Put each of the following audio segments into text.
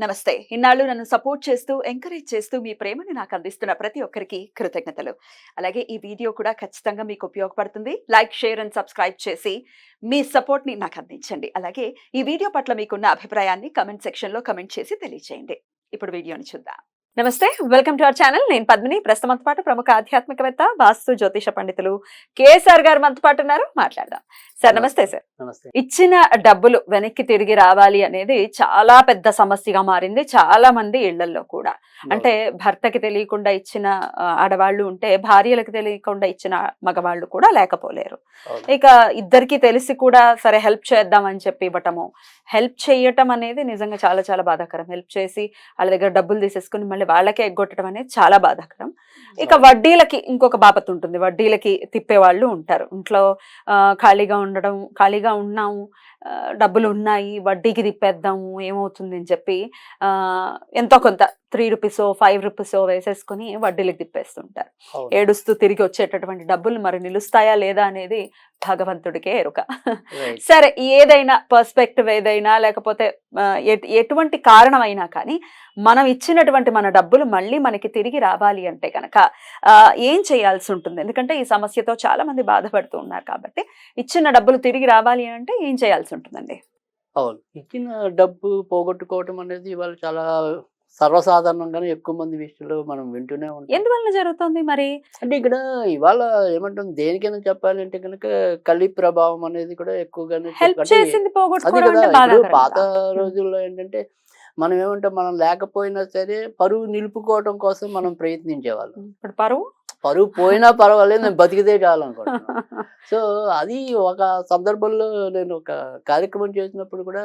నమస్తే. ఇన్నాళ్ళు నన్ను సపోర్ట్ చేస్తూ, ఎంకరేజ్ చేస్తూ మీ ప్రేమని నాకు అందిస్తున్న ప్రతి ఒక్కరికి కృతజ్ఞతలు. అలాగే ఈ వీడియో కూడా ఖచ్చితంగా మీకు ఉపయోగపడుతుంది. లైక్, షేర్ అండ్ సబ్స్క్రైబ్ చేసి మీ సపోర్ట్‌ని నాకు అందించండి. అలాగే ఈ వీడియో పట్ల మీకున్న అభిప్రాయాన్ని కామెంట్ సెక్షన్‌లో కామెంట్ చేసి తెలియజేయండి. ఇప్పుడు వీడియోని చూద్దాం. నమస్తే, వెల్కమ్ టు అవర్ ఛానల్. నేను పద్మిని. ప్రస్తుతం మనతో పాటు ప్రముఖ ఆధ్యాత్మికవేత్త, వాస్తు జ్యోతిష పండితులు కేఎస్ఆర్ గారు మనతో పాటు ఉన్నారు. మాట్లాడదాం. సార్ నమస్తే. సార్ నమస్తే. ఇచ్చిన డబ్బులు వెనక్కి తిరిగి రావాలి అనేది చాలా పెద్ద సమస్యగా మారింది చాలా మంది ఇళ్లలో కూడా. అంటే భర్తకి తెలియకుండా ఇచ్చిన ఆడవాళ్ళు ఉంటే, భార్యలకు తెలియకుండా ఇచ్చిన మగవాళ్ళు కూడా లేకపోలేరు. ఇక ఇద్దరికి తెలిసి కూడా సరే హెల్ప్ చేద్దాం అని చెప్పి ఇవ్వటము, హెల్ప్ చేయటం అనేది నిజంగా చాలా చాలా బాధాకరం. హెల్ప్ చేసి వాళ్ళ దగ్గర డబ్బులు తీసేసుకుని మళ్ళీ వాళ్ళకే ఎగ్గొట్టడం అనేది చాలా బాధాకరం. ఇక వడ్డీలకి ఇంకొక బాపత్ ఉంటుంది. వడ్డీలకి తిప్పేవాళ్ళు ఉంటారు. ఇంట్లో ఖాళీగా ఉన్నాము, డబ్బులు ఉన్నాయి, వడ్డీకి తిప్పేద్దాము ఏమవుతుంది అని చెప్పి ఎంతో కొంత 3 రూపీసో 5 రూపీసో వేసేసుకుని వడ్డీలకు తిప్పేస్తుంటారు. ఏడుస్తూ తిరిగి వచ్చేటటువంటి డబ్బులు మరి నిలుస్తాయా లేదా అనేది భగవంతుడికే ఎరుక. సరే, ఏదైనా పర్స్పెక్టివ్ ఏదైనా లేకపోతే ఎటువంటి కారణమైనా కానీ మనం ఇచ్చినటువంటి మన డబ్బులు మళ్ళీ మనకి తిరిగి రావాలి అంటే కనుక ఏం చేయాల్సి ఉంటుంది? ఎందుకంటే ఈ సమస్యతో చాలా మంది బాధపడుతూ ఉన్నారు కాబట్టి ఇచ్చిన డబ్బులు తిరిగి రావాలి అంటే ఏం చేయాల్సి ఉంటుందండి? అవును, ఇచ్చిన డబ్బు పోగొట్టుకోవటం అనేది ఇవాళ చాలా సర్వసాధారణంగానే ఎక్కువ మంది విషయంలో మనం వింటూనే ఉంటాం. ఎందువల్ల జరుగుతుంది మరి? అంటే ఇక్కడ ఇవాళ ఏమంటాం, దేనికైనా చెప్పాలంటే కనుక కలి ప్రభావం అనేది కూడా ఎక్కువగానే హెల్ప్ చేసింది అది పోగొట్టుకోవడం కదా. అంటే ఇప్పుడు బాధాకరం పాత కదా. రోజుల్లో ఏంటంటే మనం ఏమంటాం, మనం లేకపోయినా సరే పరువు నిలుపుకోవడం కోసం మనం ప్రయత్నించేవాళ్ళం. ఇప్పుడు పరువు పరువు పోయినా పర్వాలేదు, నేను బతికితే చాలు అనుకుంటున్నాను. సో అది ఒక సందర్భంలో నేను ఒక కార్యక్రమం చేసినప్పుడు కూడా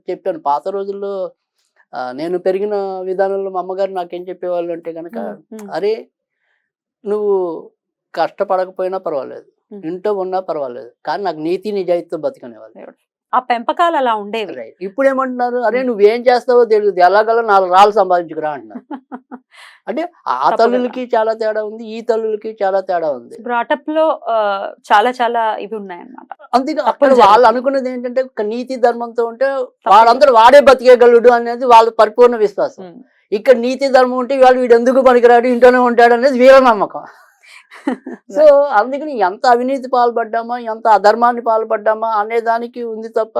చెప్పాను. పాత రోజుల్లో నేను పెరిగిన విధానంలో మా అమ్మగారు నాకేం చెప్పేవాళ్ళు అంటే కనుక, అరే నువ్వు కష్టపడకపోయినా పర్వాలేదు, ఇంట్లో ఉన్నా పర్వాలేదు, కానీ నాకు నీతి నిజాయితీతో బతికనేవాళ్ళు. ఆ పెంపకాలు అలా ఉండేవి. ఇప్పుడు ఏమంటున్నారు, అరే నువ్వేం చేస్తావో తెలియదు, ఎలాగలా 4 రాళ్ళు సంపాదించుకురా అంటున్నారు. అంటే ఆ తల్లులకి చాలా తేడా ఉంది, ఈ తల్లులకి చాలా తేడా ఉంది. బ్రాటప్ లో చాలా చాలా ఇవి ఉన్నాయన్నమాట. అందుకే అక్కడ వాళ్ళు అనుకున్నది ఏంటంటే ఒక నీతి ధర్మంతో ఉంటే వాళ్ళందరూ వాడే బతికేయగలడు అనేది వాళ్ళ పరిపూర్ణ విశ్వాసం. ఇక్కడ నీతి ధర్మం ఉంటే వాళ్ళు వీడు ఎందుకు పనికిరాడు, ఇంట్లోనే ఉంటాడు అనేది వీళ్ళ నమ్మకం. సో అందుకని ఎంత అవినీతి పాల్పడ్డామా, ఎంత అధర్మాన్ని పాల్పడ్డామా అనే దానికి ఉంది తప్ప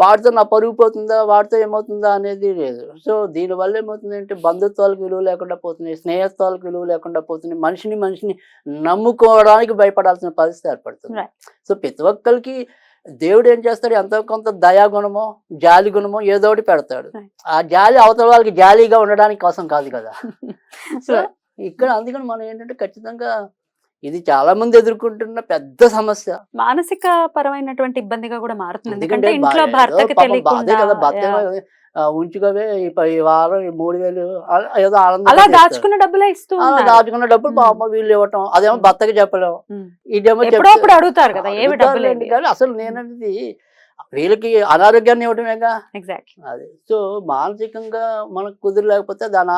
వాడితో నా పరుగు పోతుందా, వాడితో ఏమవుతుందా అనేది లేదు. సో దీనివల్ల ఏమవుతుంది అంటే బంధుత్వాలకు విలువ లేకుండా పోతున్నాయి, స్నేహత్వాలకు విలువ లేకుండా పోతున్నాయి, మనిషిని నమ్ముకోవడానికి భయపడాల్సిన పరిస్థితి ఏర్పడుతుంది. సో ప్రతి ఒక్కరికి దేవుడు ఏం చేస్తాడు, ఎంతో కొంత దయాగుణమో జాలి గుణమో ఏదో ఒకటి పెడతాడు. ఆ జాలి అవతల వాళ్ళకి జాలీగా ఉండడానికి కోసం కాదు కదా. సో ఇక్కడ అందుకని మనం ఏంటంటే ఖచ్చితంగా ఇది చాలా మంది ఎదుర్కొంటున్న పెద్ద సమస్య, మానసిక పరమైనటువంటి ఇబ్బందిగా కూడా మారుతుంది. ఎందుకంటే ఇంట్లో భర్తకి తెలియకుండా భర్త ఉంచుకోవే ఈ వారం 3000 ఏదో అలా దాచుకున్న డబ్బులే ఇస్తూ దాచుకున్న డబ్బులు పాప వీళ్ళు ఇవ్వటం, అదేమో భర్తకి చెప్పలేము, ఇదేమో ఎప్పుడప్పుడు అడుగుతారు కదా ఏమి డబ్బులు. కానీ అసలు నేనది వీళ్ళకి అనారోగ్యాన్ని ఇవ్వటమేగా. ఎగ్జాక్ట్లీ. అది సో మానసికంగా మనకు కుదిరలేకపోతే దాని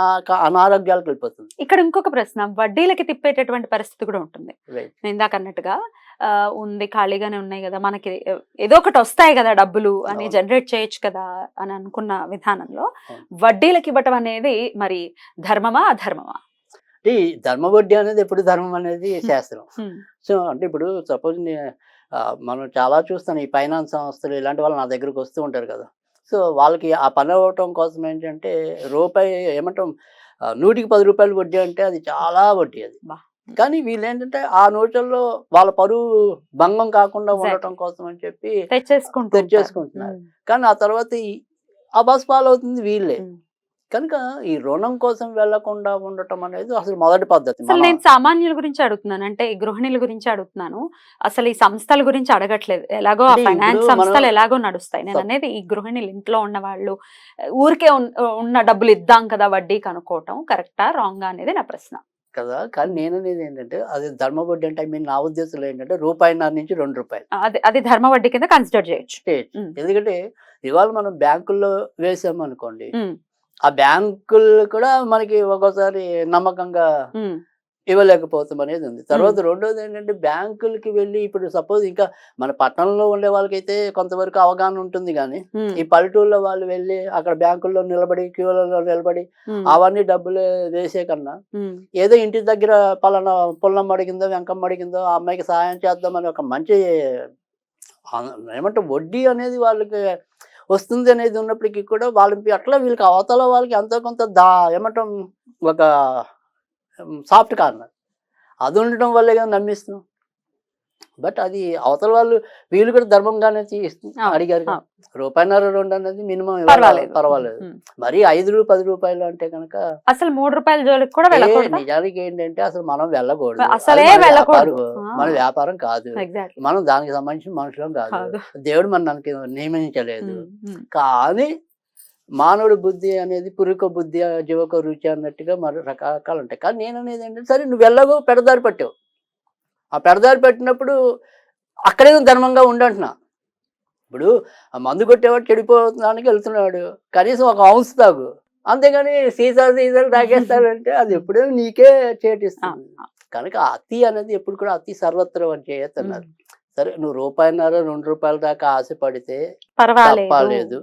అనారోగ్యాలకు వెళ్ళిపోతుంది. ఇక్కడ ఇంకొక ప్రశ్న, వడ్డీలకి తిప్పేటటువంటి పరిస్థితి కూడా ఉంటుంది. నేను ఇందాక అన్నట్టుగా ఉంది, ఖాళీగానే ఉన్నాయి కదా, మనకి ఏదో ఒకటి వస్తాయి కదా డబ్బులు అని జనరేట్ చేయొచ్చు కదా అని అనుకున్న విధానంలో వడ్డీలకి ఇవ్వటం అనేది మరి ధర్మమా అధర్మమా? ఈ ధర్మ వడ్డీ అనేది ఎప్పుడు ధర్మం అనేది శాస్త్రం. సో అంటే ఇప్పుడు సపోజ్ మనం చాలా చూస్తాను, ఈ ఫైనాన్స్ సంస్థలు ఇలాంటి వాళ్ళు నా దగ్గరకు వస్తూ ఉంటారు కదా. సో వాళ్ళకి ఆ పని అవ్వటం కోసం ఏంటంటే రూపాయి ఏమంటాం 100కి 10 రూపాయలు వడ్డీ అంటే అది చాలా వడ్డీ అది. కానీ వీళ్ళు ఏంటంటే ఆ నోట్లలో వాళ్ళ పరువు భంగం కాకుండా ఉండటం కోసం అని చెప్పి తెచ్చేసుకుంటున్నారు. కానీ ఆ తర్వాత అబాస్ పాలవుతుంది వీళ్ళే. కనుక ఈ రుణం కోసం వెళ్లకుండా ఉండటం అనేది అసలు మొదటి పద్ధతి. నేను సామాన్యుల గురించి అడుగుతున్నాను, అంటే ఈ గృహిణుల గురించి అడుగుతున్నాను, అసలు ఈ సంస్థల గురించి అడగట్లేదు. ఎలాగో ఆ ఫైనాన్స్ సంస్థలు ఎలాగో నడుస్తాయి. నేను అనేది ఈ గృహిణులు, ఇంట్లో ఉన్న వాళ్ళు ఊరికే ఉన్న డబ్బులు ఇద్దాం కదా వడ్డీకి అనుకోవటం కరెక్టా రాంగా అనేది నా ప్రశ్న కదా. కానీ నేను అనేది ఏంటంటే అది ధర్మ వడ్డీ అంటే నా ఉద్దేశంలో ఏంటంటే రూపాయిన్నర నుంచి 2 రూపాయలు అది ధర్మ వడ్డీ కింద కన్సిడర్ చేయొచ్చు. ఎందుకంటే ఇవాళ మనం బ్యాంకుల్లో వేసామనుకోండి, ఆ బ్యాంకులు కూడా మనకి ఒక్కోసారి నమ్మకంగా ఇవ్వలేకపోతాం అనేది ఉంది. తర్వాత రెండోది ఏంటంటే బ్యాంకులకి వెళ్ళి ఇప్పుడు సపోజ్ ఇంకా మన పట్టణంలో ఉండే వాళ్ళకైతే కొంతవరకు అవగాహన ఉంటుంది కానీ ఈ పల్లెటూళ్ళలో వాళ్ళు వెళ్ళి అక్కడ బ్యాంకుల్లో నిలబడి క్యూలలో నిలబడి అవన్నీ డబ్బులు వేసే కన్నా ఏదో ఇంటి దగ్గర పలానా పుల్లమ్మ అడిగిందో వెంకమ్మ అడిగిందో ఆ అమ్మాయికి సహాయం చేద్దామని ఒక మంచి ఏమంటే వడ్డీ అనేది వాళ్ళకి వస్తుంది అనేది ఉన్నప్పటికీ కూడా వాళ్ళకి అట్లా వీళ్ళకి అవతల వాళ్ళకి ఎంతో కొంత ఏమంటాం ఒక సాఫ్ట్ కార్నర్ అది ఉండటం వల్లే కదా నమ్మిస్తున్నాం. బట్ అది అవతల వాళ్ళు వీళ్ళు కూడా ధర్మంగానే అడిగారు. రూపాయన్నర 2 అనేది మినిమం పర్వాలేదు. మరి 5 10 అంటే కనుక అసలు 3 రూపాయల జోలికి కూడా వెళ్ళకూడదు. నిజానికి ఏంటంటే అసలు మనం వెళ్ళకూడదు. అసలే వెళ్ళకూడదు. మన వ్యాపారం కాదు, మనం దానికి సంబంధించిన మనుషులం కాదు, దేవుడు మనకి నియమించలేదు. కానీ మానవుడి బుద్ధి అనేది పురుక బుద్ధి జీవక రుచి అన్నట్టుగా మరి రకరకాలు ఉంటాయి. కానీ నేను అనేది ఏంటంటే సరే నువ్వు వెళ్ళగో పెడదారి పట్టావు, ఆ పెడదారి పెట్టినప్పుడు అక్కడే ధర్మంగా ఉండంటున్నా. ఇప్పుడు ఆ మందు కొట్టేవాడు చెడిపోవడానికి వెళ్తున్నాడు, కనీసం ఒక ఔన్స్ తాగు, అంతేగాని సీసాలు తాగేస్తాడంటే అది ఎప్పుడైనా నీకే చేటిస్తుంది. కనుక అతి అనేది ఎప్పుడు కూడా అతి సర్వత్రం అని చేయొద్దన్నారు. సరే నువ్వు రూపాయన్నర 2 రూపాయల దాకా ఆశపడితే తప్పలేదు,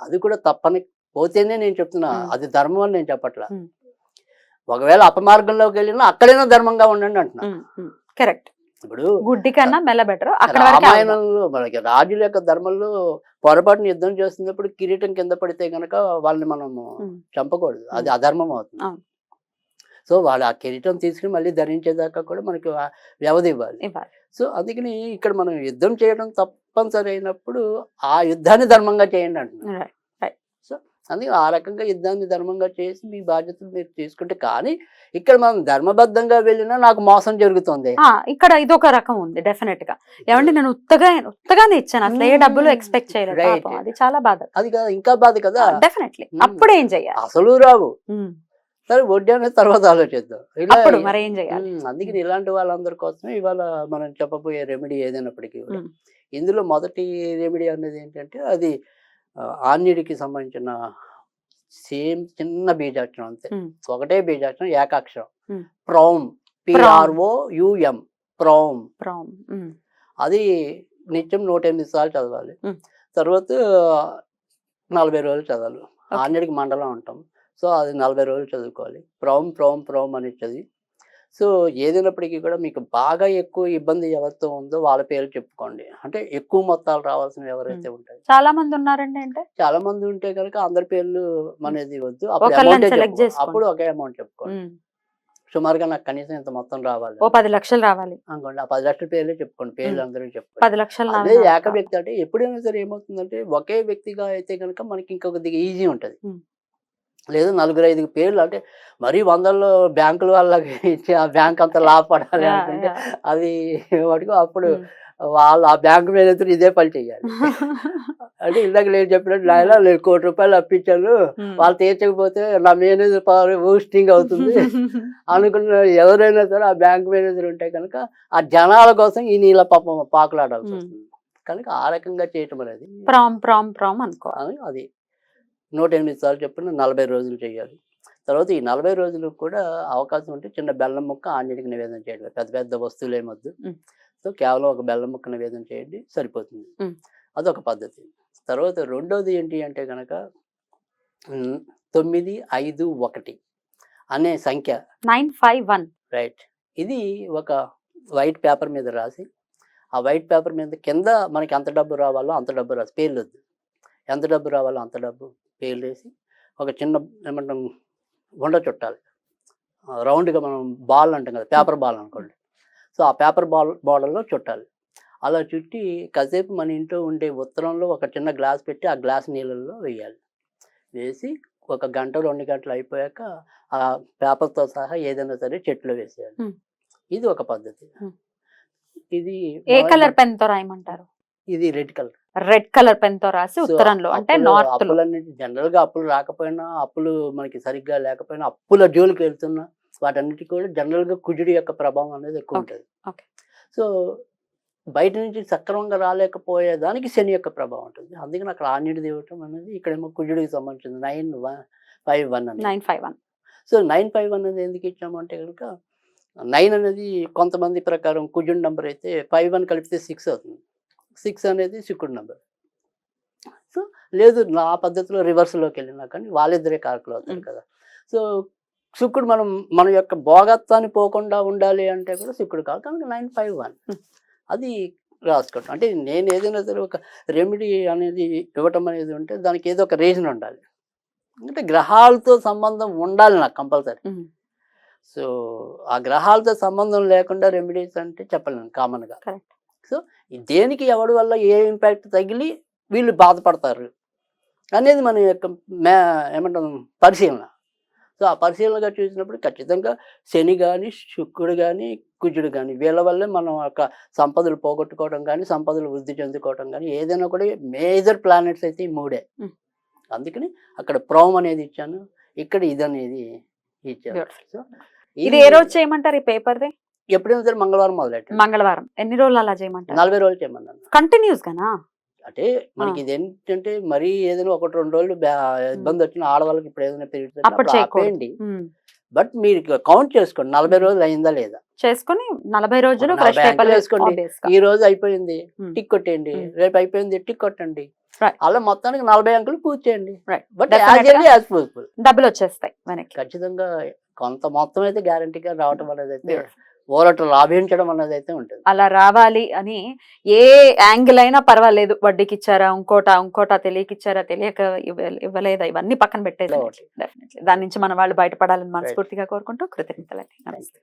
అది కూడా తప్పని పోతేనే నేను చెప్తున్నా, అది ధర్మం అని నేను చెప్పట్లా. ఒకవేళ అపమార్గంలోకి వెళ్ళినా అక్కడైనా ధర్మంగా ఉండండి అంటున్నా. కరెక్ట్. ఇప్పుడు గుడ్డి కన్నా మెల్ల బెటర్. రామాయణంలో మనకి రాజుల యొక్క ధర్మంలో పొరపాటున యుద్ధం చేస్తున్నప్పుడు కిరీటం కింద పడితే గనక వాళ్ళని మనము చంపకూడదు, అది అధర్మం అవుతుంది. సో వాళ్ళు ఆ కిరీటం తీసుకుని మళ్ళీ ధరించేదాకా కూడా మనకి వ్యవధి ఇవ్వాలి. సో అందుకని ఇక్కడ మనం యుద్ధం చేయడం తప్పనిసరి అయినప్పుడు ఆ యుద్ధాన్ని ధర్మంగా చేయండి అంటున్నాను. సో అందుకే ఆ రకంగా యుద్ధాన్ని ధర్మంగా చేసి మీ బాధ్యతలు మీరు తీసుకుంటే, కానీ ఇక్కడ మనం ధర్మబద్ధంగా వెళ్ళినా నాకు మోసం జరుగుతుంది. ఇక్కడ ఇదొక రకం ఉంది డెఫినెట్ గా. ఏమంటే నేను ఉత్తగానే ఇచ్చాను, అసలు ఏ డబ్బులు ఎక్స్పెక్ట్ చేయలేదు. అది చాలా బాధ. అది కదా ఇంకా బాధ కదా. డెఫినెట్లీ. అప్పుడు ఏం చెయ్యాలి? అసలు రావు, సరే వడ్డీ అనేది తర్వాత ఆలోచిద్దాం. మరి ఏం చేయాలి? అందుకని ఇలాంటి వాళ్ళందరి కోసమే ఇవాళ మనం చెప్పబోయే రెమెడీ ఏదైనప్పటికీ కూడా ఇందులో మొదటి రెమెడీ అనేది ఏంటంటే అది ఆన్యుడికి సంబంధించిన సేమ్ చిన్న బీజాక్షరం, అంతే ఒకటే బీజాక్షరం, ఏకాక్షరం, ప్రౌమ్, PROUM, ప్రౌమ్. అది నిత్యం 108 సార్లు చదవాలి. తర్వాత 40 రోజులు చదవాలి. ఆన్యుడికి మండలం ఉంటాం, సో అది 40 రోజులు చదువుకోవాలి. ప్రౌమ్ అని చదివి, సో ఏదైనప్పటికీ కూడా మీకు బాగా ఎక్కువ ఇబ్బంది ఎవరితో ఉందో వాళ్ళ పేర్లు చెప్పుకోండి. అంటే ఎక్కువ మొత్తాలు రావాల్సినవి ఎవరైతే ఉంటాయి, చాలా మంది ఉన్నారండి, అంటే చాలా మంది ఉంటే కనుక అందరి పేర్లు అనేది వద్దు, అప్పుడు ఒకే అమౌంట్ చెప్పుకోండి. సుమారుగా నాకు కనీసం ఇంత మొత్తం రావాలి, 10 లక్షలు రావాలి అనుకోండి, ఆ 10 లక్షల పేర్లే చెప్పుకోండి, పేర్లు అందరూ చెప్పుకోండి. 10 లక్షలు అదే ఏక వ్యక్తి అంటే ఎప్పుడైనా సరే ఏమవుతుందంటే ఒకే వ్యక్తిగా అయితే కనుక మనకి ఇంకొక ఈజీ ఉంటది. లేదు 4-5 పేర్లు అంటే మరీ 100లో బ్యాంకుల వాళ్ళకి ఇచ్చి ఆ బ్యాంక్ అంతా లాభపడాలి అనుకుంటే అది వాటికి అప్పుడు వాళ్ళు ఆ బ్యాంకు మేనేజర్ ఇదే పని చెయ్యాలి. అంటే ఇందాక నేను చెప్పినట్టు నాయన నేను ₹1 కోటి అప్పించాను, వాళ్ళు తీర్చకపోతే నా మేనేజర్ పవర్ బూస్టింగ్ అవుతుంది అనుకున్న ఎవరైనా సరే ఆ బ్యాంక్ మేనేజర్ ఉంటే కనుక ఆ జనాల కోసం ఈ నీళ్ళ పాపం పాకులాడాల్సి వస్తుంది. కనుక ఆ రకంగా చేయటం అనేది అనుకోవాలి. అది 108 సార్లు చెప్పిన 40 రోజులు చేయాలి. తర్వాత ఈ 40 రోజులు కూడా అవకాశం ఉంటే చిన్న బెల్లం ముక్క ఆంజనేయుడికి నివేదన చేయండి. పెద్ద పెద్ద వస్తువులు ఏమొద్దు, సో కేవలం ఒక బెల్లం ముక్క నివేదన చేయండి, సరిపోతుంది. అదొక పద్ధతి. తర్వాత రెండోది ఏంటి అంటే కనుక 951 అనే సంఖ్య, 951 రైట్. ఇది ఒక వైట్ పేపర్ మీద రాసి, ఆ వైట్ పేపర్ మీద కింద మనకి ఎంత డబ్బు రావాలో అంత డబ్బు రాసి, పేర్లు వద్దు, ఎంత డబ్బు రావాలో అంత డబ్బు పేర్లు వేసి ఒక చిన్న ఏమంటాం గుండ చుట్టాలి. రౌండ్గా మనం బాల్ అంటాం కదా, పేపర్ బాల్ అనుకోండి, సో ఆ పేపర్ బాల్లో చుట్టాలి. అలా చుట్టి కాసేపు మన ఇంట్లో ఉండే ఉత్తరంలో ఒక చిన్న గ్లాస్ పెట్టి ఆ గ్లాస్ నీళ్ళల్లో వేయాలి. వేసి 1 గంట 2 గంటలు అయిపోయాక ఆ పేపర్తో సహా ఏదైనా సరే చెట్లో వేసేయాలి. ఇది ఒక పద్ధతి. ఇది ఏ కలర్ పెన్ తో రాయమంటారు? ఇది రెడ్ కలర్ పెన్ తో రాసి ఉత్తరంలో, అంటే నార్త్ లో. జనరల్ గా అప్పులు రాకపోయినా, అప్పులు మనకి సరిగ్గా లేకపోయినా, అప్పుల జోలికి వెళ్తున్నా, వాటన్నిటి కూడా జనరల్ గా కుజుడి యొక్క ప్రభావం అనేది ఎక్కువ ఉంటుంది. సో బయట నుంచి సక్రమంగా రాలేకపోయేదానికి శని యొక్క ప్రభావం ఉంటుంది. అందుకని అక్కడ ఆంజనేయుడి దేవటం అనేది ఇక్కడేమో కుజుడికి సంబంధించింది 951 అని. 951. సో 951 అనేది ఎందుకు ఇచ్చాము అంటే కనుక 9 అనేది కొంతమంది ప్రకారం కుజుడి నంబర్ అయితే 5 అని కలిపితే 6 అవుతుంది. 6 అనేది శుక్రుడి నంబర్. సో లేదు నా పద్ధతిలో రివర్స్‌లోకి వెళ్ళినా కానీ వాళ్ళిద్దరే కారకులు అవుతారు కదా! సో శుక్రుడు మన యొక్క భోగత్వాన్ని పోకుండా ఉండాలి అంటే కూడా శుక్రుడు కావాలి. కనుక 951 అది రాసుకోవటం. అంటే నేను ఏదైనా సరే ఒక రెమెడీ అనేది ఇవ్వటం అనేది ఉంటే దానికి ఏదో ఒక రీజన్ ఉండాలి. అంటే గ్రహాలతో సంబంధం ఉండాలి నాకు కంపల్సరీ. సో ఆ గ్రహాలతో సంబంధం లేకుండా రెమెడీస్ అంటే చెప్పలేను కామన్గా. సో దేనికి ఎవడి వల్ల ఏ ఇంపాక్ట్ తగిలి వీళ్ళు బాధపడతారు అనేది మన యొక్క ఏమంటాం పరిశీలన. సో ఆ పరిశీలనగా చూసినప్పుడు ఖచ్చితంగా శని కానీ శుక్రుడు కానీ కుజుడు కానీ వీళ్ళ వల్లే మనం యొక్క సంపదలు పోగొట్టుకోవడం కానీ సంపదలు వృద్ధి చెందుకోవడం కానీ ఏదైనా కూడా మేజర్ ప్లానెట్స్ అయితే ఈ 3. అందుకని అక్కడ ప్రోమ్ అనేది ఇచ్చాను, ఇక్కడ ఇది అనేది ఇచ్చాను. సో ఇది ఏ రోజు చేయమంటారు ఈ పేపర్ది? ఎప్పుడైనా సరే మంగళవారం మొదలెట్టాను. మంగళవారం. ఎన్ని రోజులు అలా చేయమంటారు? 40 రోజులు చేయమన్నాను. కంటిన్యూస్ గానా? అంటే మనకి ఇది ఏంటంటే మరీ ఏదైనా 1-2 రోజులు ఇబ్బంది వచ్చిన ఆడవాళ్ళకి ఇప్పుడు ఏదైనా అప్పుడు ఆపేయండి. బట్ మీరు కౌంట్ చేసుకోండి 40 రోజులు అయిందా లేదా చేసుకొని 40 రోజులు ఫ్రెష్ 40 పేపర్ వేసుకోండి. ఈ రోజు అయిపోయింది టిక్ కొట్టేయండి, రేపు అయిపోయింది టిక్ కొట్టండి. అలా మొత్తానికి 40 అంకెలు పూర్తి చేయండి. బట్ యాజ్ పాసిబుల్ డబ్బులు వచ్చేస్తాయి మనకి. ఖచ్చితంగా కొంత మొత్తం అయితే గ్యారంటీగా రావటం అనేది అయితే ఊరట లాభించడం అనేది అయితే ఉంటుంది. అలా రావాలి అని ఏ యాంగిల్ అయినా పర్వాలేదు. వడ్డీకి ఇచ్చారా, ఇంకోటా తెలియకిచ్చారా, తెలియక ఇవ్వలేదా, ఇవన్నీ పక్కన పెట్టేసి డెఫినెట్లీ దాని నుంచి మన వాళ్ళు బయటపడాలని మనస్ఫూర్తిగా కోరుకుంటూ కృతజ్ఞతలండి. నమస్తే.